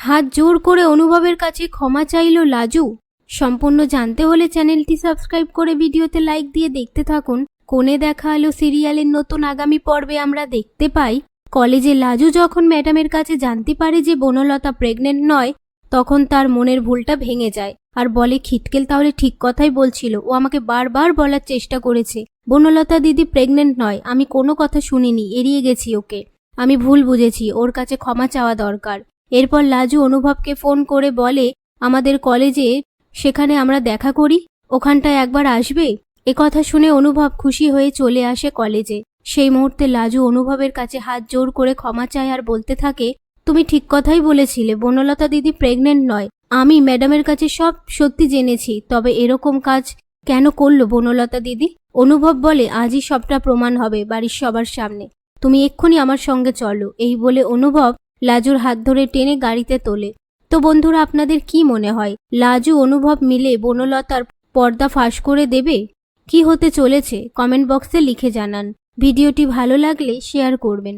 হাত জোর করে অনুভবের কাছে ক্ষমা চাইল লাজু। সম্পূর্ণ জানতে হলে চ্যানেলটি সাবস্ক্রাইব করে ভিডিওতে লাইক দিয়ে দেখতে থাকুন। কোণে দেখা আলো সিরিয়ালের নতুন আগামী পর্বে আমরা দেখতে পাই, কলেজে লাজু যখন ম্যাডামের কাছে জানতে পারে যে বনলতা প্রেগনেন্ট নয়, তখন তার মনের ভুলটা ভেঙে যায় আর বলে খিটকেল তাহলে ঠিক কথাই বলছিল, ও আমাকে বারবার বলার চেষ্টা করেছে বনলতা দিদি প্রেগনেন্ট নয়, আমি কোনো কথা শুনিনি, এড়িয়ে গেছি ওকে, আমি ভুল বুঝেছি, ওর কাছে ক্ষমা চাওয়া দরকার। এরপর লাজু অনুভবকে ফোন করে বলে আমাদের কলেজে, সেখানে আমরা দেখা করি, ওখানটায় একবার আসবে। কথা শুনে অনুভব খুশি হয়ে চলে আসে কলেজে। সেই মুহূর্তে লাজু অনুভবের কাছে হাত জোর করে ক্ষমা চায় আর বলতে থাকে, তুমি ঠিক কথাই বলেছিলে, বনলতা দিদি প্রেগনেন্ট নয়, আমি ম্যাডামের কাছে সব সত্যি জেনেছি, তবে এরকম কাজ কেন করলো বনলতা দিদি? অনুভব বলে আজই সবটা প্রমাণ হবে বাড়ির সবার সামনে, তুমি এক্ষুনি আমার সঙ্গে চলো। এই বলে অনুভব লাজুর হাত ধরে টেনে গাড়িতে তোলে। তো বন্ধুরা, আপনাদের কি মনে হয় লাজু অনুভব মিলে বনলতার পর্দা ফাঁস করে দেবে? কি হতে চলেছে কমেন্ট বক্সে লিখে জানান। ভিডিওটি ভালো লাগলে শেয়ার করবেন।